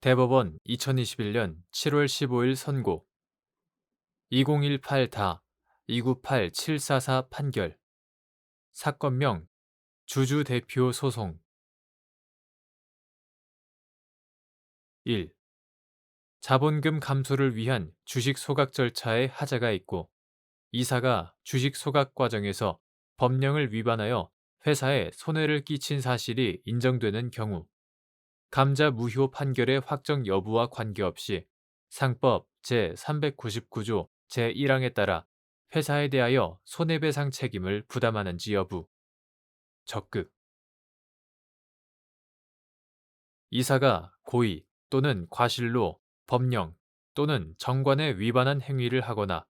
대법원 2021년 7월 15일 선고 2018다 298744 판결 사건명 주주 대표 소송 1. 자본금 감소를 위한 주식 소각 절차에 하자가 있고 이사가 주식 소각 과정에서 법령을 위반하여 회사에 손해를 끼친 사실이 인정되는 경우 감자 무효 판결의 확정 여부와 관계없이 상법 제399조 제1항에 따라 회사에 대하여 손해배상 책임을 부담하는지 여부. 적극. 이사가 고의 또는 과실로 법령 또는 정관에 위반한 행위를 하거나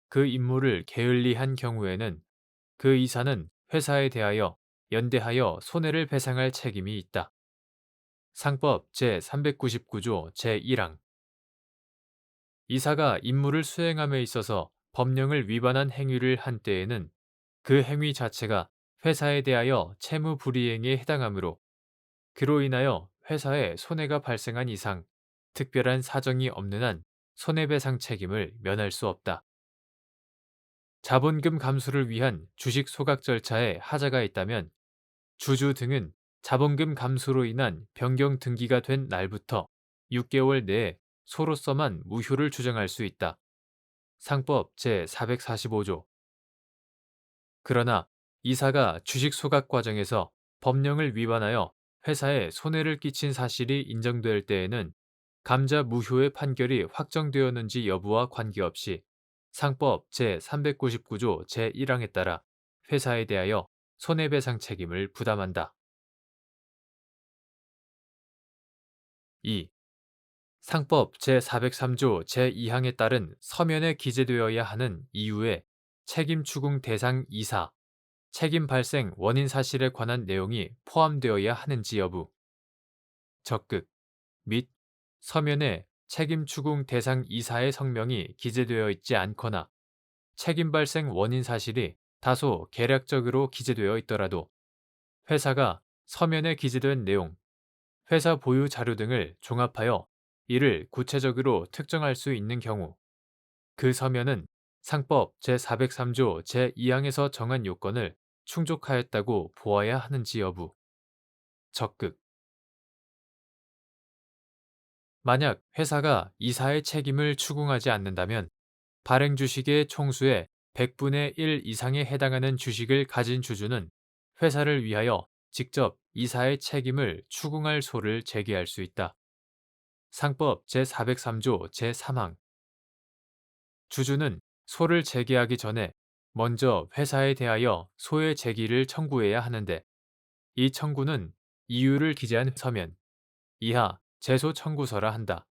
그 임무를 게을리한 경우에는 그 이사는 회사에 대하여 연대하여 손해를 배상할 책임이 있다. 상법 제399조 제1항 이사가 임무를 수행함에 있어서 법령을 위반한 행위를 한 때에는 그 행위 자체가 회사에 대하여 채무 불이행에 해당하므로 그로 인하여 회사에 손해가 발생한 이상 특별한 사정이 없는 한 손해배상 책임을 면할 수 없다. 자본금 감소를 위한 주식 소각 절차에 하자가 있다면 주주 등은 자본금 감소로 인한 변경 등기가 된 날부터 6개월 내에 소로서만 무효를 주장할 수 있다. 상법 제445조. 그러나 이사가 주식 소각 과정에서 법령을 위반하여 회사에 손해를 끼친 사실이 인정될 때에는 감자 무효의 판결이 확정되었는지 여부와 관계없이 상법 제399조 제1항에 따라 회사에 대하여 손해배상 책임을 부담한다. 2. 상법 제403조 제2항에 따른 서면에 기재되어야 하는 이유에 책임 추궁 대상 이사, 책임 발생 원인 사실에 관한 내용이 포함되어야 하는지 여부. 적극 및 서면에 책임 추궁 대상 이사의 성명이 기재되어 있지 않거나 책임 발생 원인 사실이 다소 개략적으로 기재되어 있더라도 회사가 서면에 기재된 내용, 회사 보유 자료 등을 종합하여 이를 구체적으로 특정할 수 있는 경우 그 서면은 상법 제403조 제2항에서 정한 요건을 충족하였다고 보아야 하는지 여부. 적극. 만약 회사가 이사의 책임을 추궁하지 않는다면 발행 주식의 총수의 100분의 1 이상에 해당하는 주식을 가진 주주는 회사를 위하여 직접 이사의 책임을 추궁할 소를 제기할 수 있다. 상법 제403조 제3항 주주는 소를 제기하기 전에 먼저 회사에 대하여 소의 제기를 청구해야 하는데 이 청구는 이유를 기재한 서면, 이하 제소 청구서라 한다.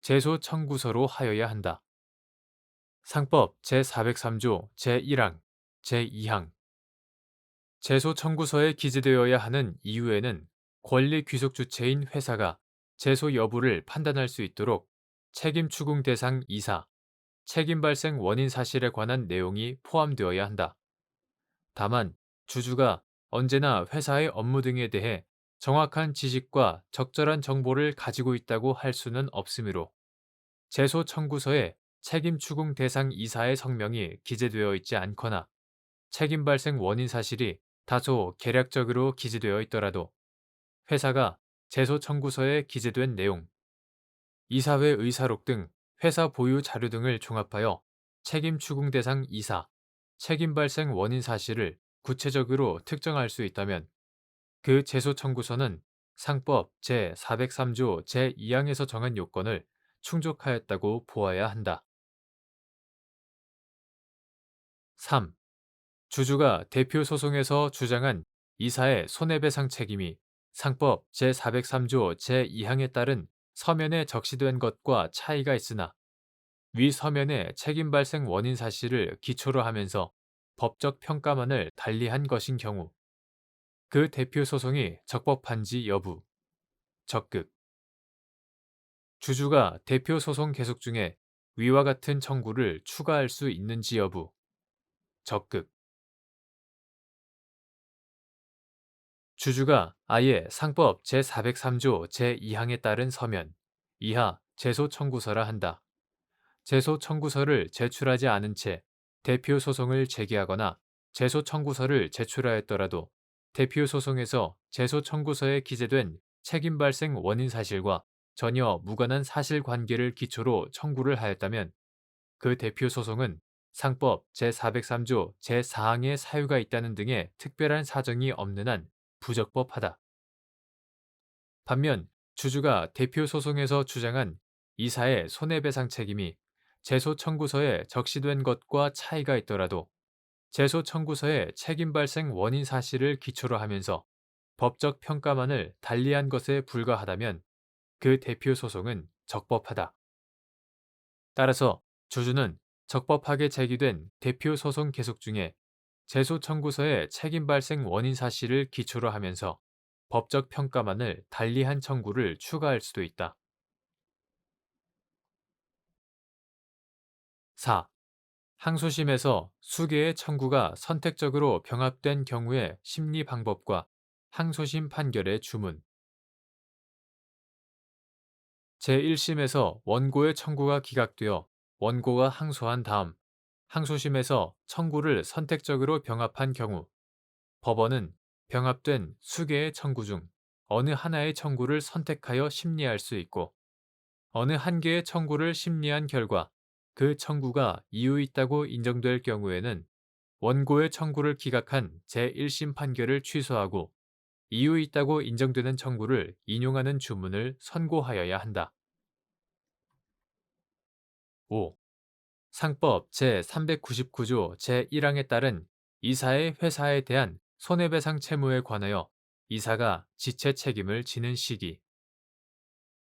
제소 청구서로 하여야 한다. 상법 제403조 제1항, 제2항 제소 청구서에 기재되어야 하는 이유에는 권리 귀속 주체인 회사가 제소 여부를 판단할 수 있도록 책임 추궁 대상 이사, 책임 발생 원인 사실에 관한 내용이 포함되어야 한다. 다만 주주가 언제나 회사의 업무 등에 대해 정확한 지식과 적절한 정보를 가지고 있다고 할 수는 없으므로 제소 청구서에 책임 추궁 대상 이사의 성명이 기재되어 있지 않거나 책임 발생 원인 사실이 다소 개략적으로 기재되어 있더라도 회사가 제소 청구서에 기재된 내용, 이사회 의사록 등 회사 보유 자료 등을 종합하여 책임 추궁 대상 이사, 책임 발생 원인 사실을 구체적으로 특정할 수 있다면 그 제소 청구서는 상법 제403조 제2항에서 정한 요건을 충족하였다고 보아야 한다. 3. 주주가 대표 소송에서 주장한 이사의 손해배상 책임이 상법 제403조 제2항에 따른 서면에 적시된 것과 차이가 있으나 위 서면의 책임 발생 원인 사실을 기초로 하면서 법적 평가만을 달리한 것인 경우 그 대표 소송이 적법한지 여부. 적극 주주가 대표 소송 계속 중에 위와 같은 청구를 추가할 수 있는지 여부. 적극 주주가 아예 상법 제403조 제2항에 따른 서면, 이하 제소 청구서라 한다. 제소 청구서를 제출하지 않은 채 대표 소송을 제기하거나 제소 청구서를 제출하였더라도 대표 소송에서 제소 청구서에 기재된 책임 발생 원인 사실과 전혀 무관한 사실관계를 기초로 청구를 하였다면 그 대표 소송은 상법 제403조 제4항의 사유가 있다는 등의 특별한 사정이 없는 한 부적법하다. 반면 주주가 대표 소송에서 주장한 이사의 손해배상 책임이 제소 청구서에 적시된 것과 차이가 있더라도 제소 청구서의 책임 발생 원인 사실을 기초로 하면서 법적 평가만을 달리한 것에 불과하다면 그 대표 소송은 적법하다. 따라서 주주는 적법하게 제기된 대표 소송 계속 중에 제소 청구서의 책임 발생 원인 사실을 기초로 하면서 법적 평가만을 달리한 청구를 추가할 수도 있다. 4. 항소심에서 수개의 청구가 선택적으로 병합된 경우의 심리 방법과 항소심 판결의 주문. 제1심에서 원고의 청구가 기각되어 원고가 항소한 다음 항소심에서 청구를 선택적으로 병합한 경우 법원은 병합된 수개의 청구 중 어느 하나의 청구를 선택하여 심리할 수 있고 어느 한 개의 청구를 심리한 결과 그 청구가 이유 있다고 인정될 경우에는 원고의 청구를 기각한 제1심 판결을 취소하고 이유 있다고 인정되는 청구를 인용하는 주문을 선고하여야 한다. 5. 상법 제399조 제1항에 따른 이사의 회사에 대한 손해배상 채무에 관하여 이사가 지체 책임을 지는 시기.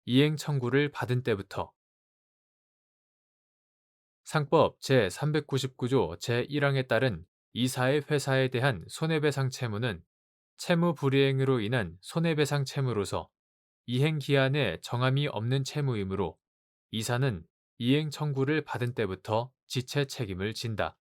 이행 청구를 받은 때부터. 상법 제399조 제1항에 따른 이사의 회사에 대한 손해배상 채무는 채무 불이행으로 인한 손해배상 채무로서 이행 기한에 정함이 없는 채무이므로 이사는 이행 청구를 받은 때부터 지체 책임을 진다.